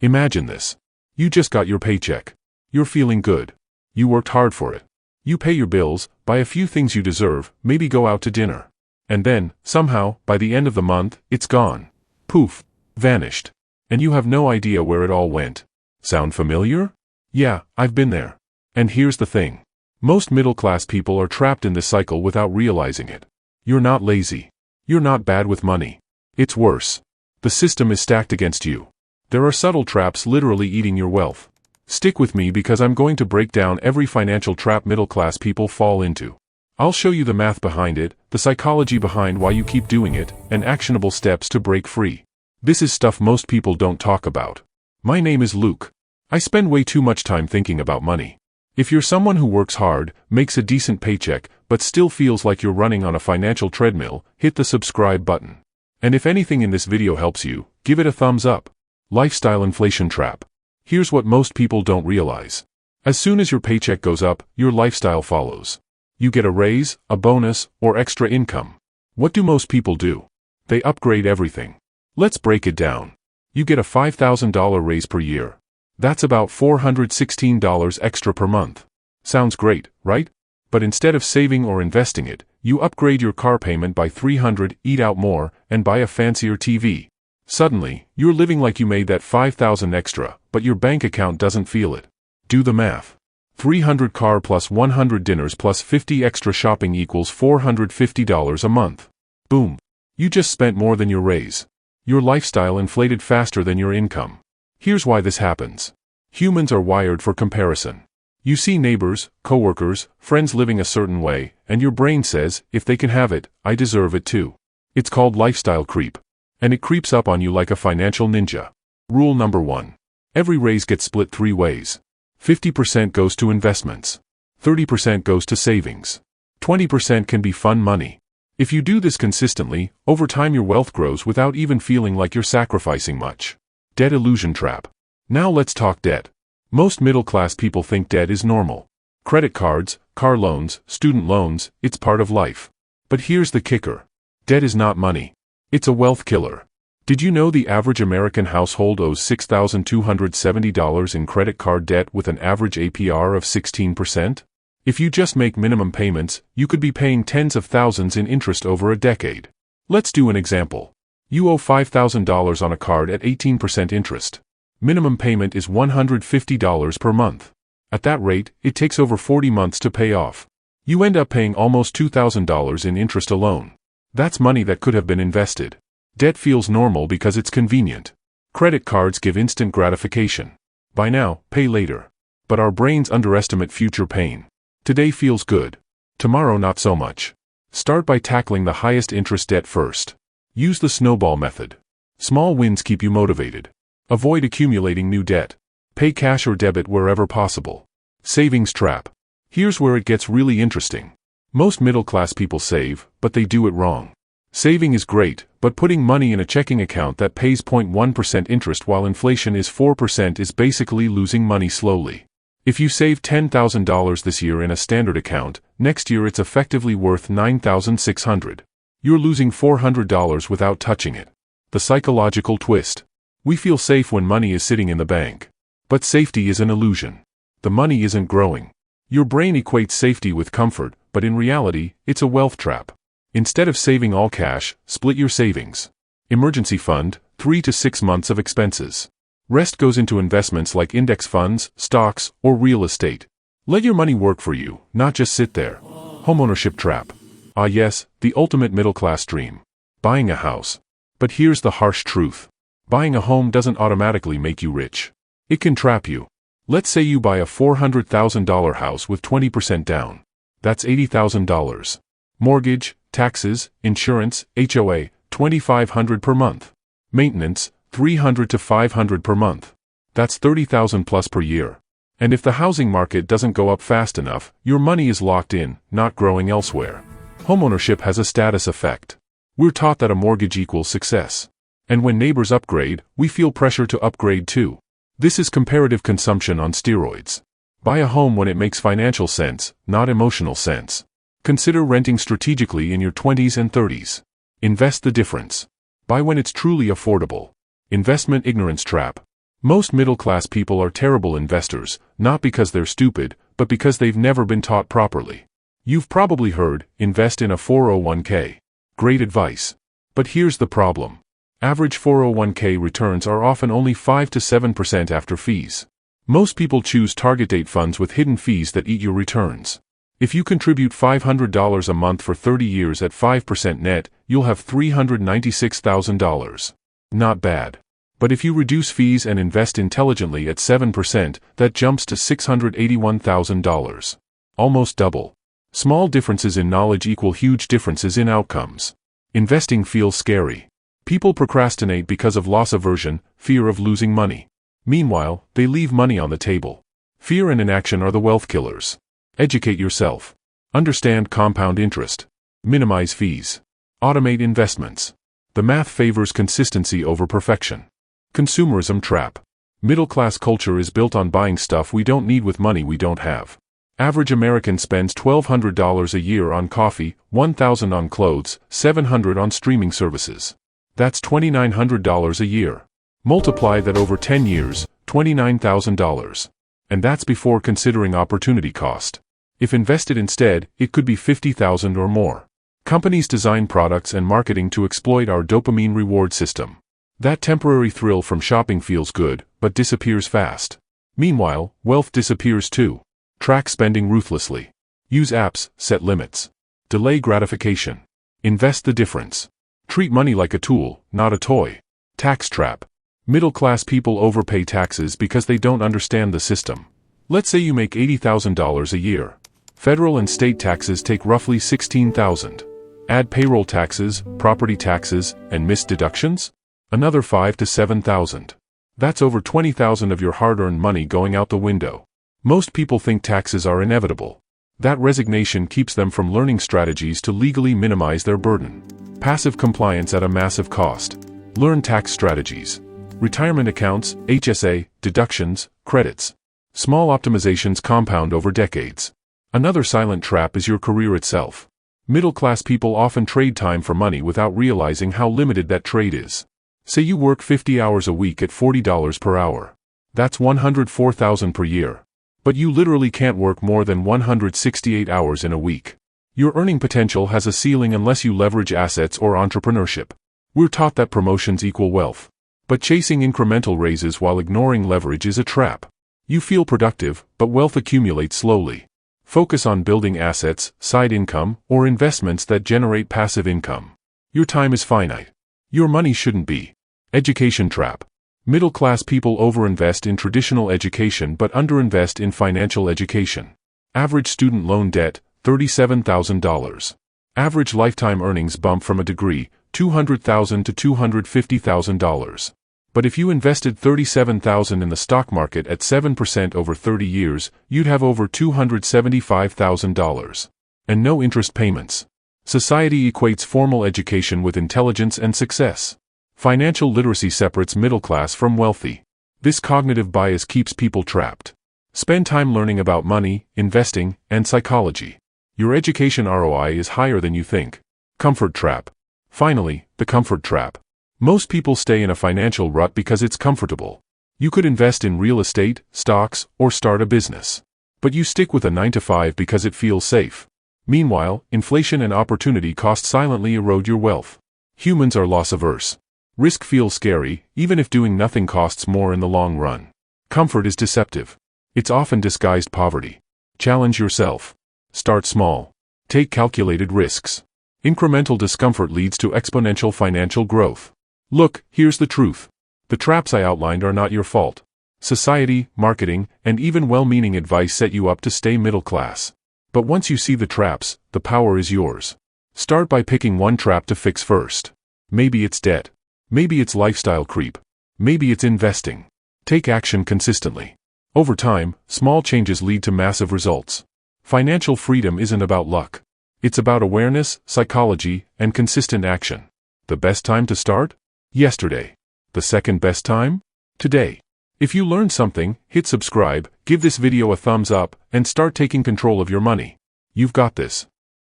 Imagine this. You just got your paycheck. You're feeling good. You worked hard for it. You pay your bills, buy a few things you deserve, maybe go out to dinner. And then, somehow, by the end of the month, it's gone. Poof. Vanished. And you have no idea where it all went. Sound familiar? Yeah, I've been there. And here's the thing. Most middle-class people are trapped in this cycle without realizing it. You're not lazy. You're not bad with money. It's worse. The system is stacked against you. There are subtle traps literally eating your wealth. Stick with me because I'm going to break down every financial trap middle-class people fall into. I'll show you the math behind it, the psychology behind why you keep doing it, and actionable steps to break free. This is stuff most people don't talk about. My name is Luke. I spend way too much time thinking about money. If you're someone who works hard, makes a decent paycheck, but still feels like you're running on a financial treadmill, hit the subscribe button. And if anything in this video helps you, give it a thumbs up. Lifestyle inflation trap. Here's what most people don't realize. As soon as your paycheck goes up, your lifestyle follows. You get a raise, a bonus, or extra income. What do most people do? They upgrade everything. Let's break it down. You get a $5,000 raise per year. That's about $416 extra per month. Sounds great, right? But instead of saving or investing it, you upgrade your car payment by $300, eat out more, and buy a fancier TV. Suddenly, you're living like you made that $5,000 extra, but your bank account doesn't feel it. Do the math. 300 car plus 100 dinners plus 50 extra shopping equals $450 a month. Boom. You just spent more than your raise. Your lifestyle inflated faster than your income. Here's why this happens. Humans are wired for comparison. You see neighbors, coworkers, friends living a certain way, and your brain says, if they can have it, I deserve it too. It's called lifestyle creep. And it creeps up on you like a financial ninja. Rule number 1. Every raise gets split 3 ways. 50% goes to investments. 30% goes to savings. 20% can be fun money. If you do this consistently, over time your wealth grows without even feeling like you're sacrificing much. Debt illusion trap. Now let's talk debt. Most middle-class people think debt is normal. Credit cards, car loans, student loans, it's part of life. But here's the kicker. Debt is not money. It's a wealth killer. Did you know the average American household owes $6,270 in credit card debt with an average APR of 16%? If you just make minimum payments, you could be paying tens of thousands in interest over a decade. Let's do an example. You owe $5,000 on a card at 18% interest. Minimum payment is $150 per month. At that rate, it takes over 40 months to pay off. You end up paying almost $2,000 in interest alone. That's money that could have been invested. Debt feels normal because it's convenient. Credit cards give instant gratification. Buy now, pay later. But our brains underestimate future pain. Today feels good. Tomorrow not so much. Start by tackling the highest interest debt first. Use the snowball method. Small wins keep you motivated. Avoid accumulating new debt. Pay cash or debit wherever possible. Savings trap. Here's where it gets really interesting. Most middle-class people save, but they do it wrong. Saving is great, but putting money in a checking account that pays 0.1% interest while inflation is 4% is basically losing money slowly. If you save $10,000 this year in a standard account, next year it's effectively worth $9,600. You're losing $400 without touching it. The psychological twist. We feel safe when money is sitting in the bank. But safety is an illusion. The money isn't growing. Your brain equates safety with comfort, but in reality, it's a wealth trap. Instead of saving all cash, split your savings. Emergency fund, 3 to 6 months of expenses. Rest goes into investments like index funds, stocks, or real estate. Let your money work for you, not just sit there. Homeownership trap. Ah yes, the ultimate middle-class dream. Buying a house. But here's the harsh truth. Buying a home doesn't automatically make you rich. It can trap you. Let's say you buy a $400,000 house with 20% down. That's $80,000. Mortgage, taxes, insurance, HOA, $2,500 per month. Maintenance, $300 to $500 per month. That's $30,000 plus per year. And if the housing market doesn't go up fast enough, your money is locked in, not growing elsewhere. Homeownership has a status effect. We're taught that a mortgage equals success. And when neighbors upgrade, we feel pressure to upgrade too. This is comparative consumption on steroids. Buy a home when it makes financial sense, not emotional sense. Consider renting strategically in your 20s and 30s. Invest the difference. Buy when it's truly affordable. Investment ignorance trap. Most middle-class people are terrible investors, not because they're stupid, but because they've never been taught properly. You've probably heard, invest in a 401k. Great advice. But here's the problem. Average 401k returns are often only 5 to 7% after fees. Most people choose target date funds with hidden fees that eat your returns. If you contribute $500 a month for 30 years at 5% net, you'll have $396,000. Not bad. But if you reduce fees and invest intelligently at 7%, that jumps to $681,000. Almost double. Small differences in knowledge equal huge differences in outcomes. Investing feels scary. People procrastinate because of loss aversion, fear of losing money. Meanwhile, they leave money on the table. Fear and inaction are the wealth killers. Educate yourself. Understand compound interest. Minimize fees. Automate investments. The math favors consistency over perfection. Consumerism trap. Middle-class culture is built on buying stuff we don't need with money we don't have. Average American spends $1,200 a year on coffee, $1,000 on clothes, $700 on streaming services. That's $2,900 a year. Multiply that over 10 years, $29,000. And that's before considering opportunity cost. If invested instead, it could be $50,000 or more. Companies design products and marketing to exploit our dopamine reward system. That temporary thrill from shopping feels good, but disappears fast. Meanwhile, wealth disappears too. Track spending ruthlessly. Use apps, set limits. Delay gratification. Invest the difference. Treat money like a tool, not a toy. Tax trap. Middle-class people overpay taxes because they don't understand the system. Let's say you make $80,000 a year. Federal and state taxes take roughly $16,000. Add payroll taxes, property taxes, and missed deductions? Another $5,000 to $7,000. That's over $20,000 of your hard-earned money going out the window. Most people think taxes are inevitable. That resignation keeps them from learning strategies to legally minimize their burden. Passive compliance at a massive cost. Learn tax strategies. Retirement accounts, HSA, deductions, credits. Small optimizations compound over decades. Another silent trap is your career itself. Middle-class people often trade time for money without realizing how limited that trade is. Say you work 50 hours a week at $40 per hour. That's $104,000 per year. But you literally can't work more than 168 hours in a week. Your earning potential has a ceiling unless you leverage assets or entrepreneurship. We're taught that promotions equal wealth. But chasing incremental raises while ignoring leverage is a trap. You feel productive, but wealth accumulates slowly. Focus on building assets, side income, or investments that generate passive income. Your time is finite. Your money shouldn't be. Education trap. Middle-class people overinvest in traditional education but underinvest in financial education. Average student loan debt, $37,000. Average lifetime earnings bump from a degree, $200,000 to $250,000. But if you invested $37,000 in the stock market at 7% over 30 years, you'd have over $275,000. And no interest payments. Society equates formal education with intelligence and success. Financial literacy separates middle class from wealthy. This cognitive bias keeps people trapped. Spend time learning about money, investing, and psychology. Your education ROI is higher than you think. Comfort trap. Finally, the comfort trap. Most people stay in a financial rut because it's comfortable. You could invest in real estate, stocks, or start a business. But you stick with a 9-to-5 because it feels safe. Meanwhile, inflation and opportunity cost silently erode your wealth. Humans are loss-averse. Risk feels scary, even if doing nothing costs more in the long run. Comfort is deceptive. It's often disguised poverty. Challenge yourself. Start small. Take calculated risks. Incremental discomfort leads to exponential financial growth. Look, here's the truth. The traps I outlined are not your fault. Society, marketing, and even well-meaning advice set you up to stay middle class. But once you see the traps, the power is yours. Start by picking one trap to fix first. Maybe it's debt. Maybe it's lifestyle creep. Maybe it's investing. Take action consistently. Over time, small changes lead to massive results. Financial freedom isn't about luck. It's about awareness, psychology, and consistent action. The best time to start? Yesterday. The second best time? Today. If you learned something, hit subscribe, give this video a thumbs up, and start taking control of your money. You've got this.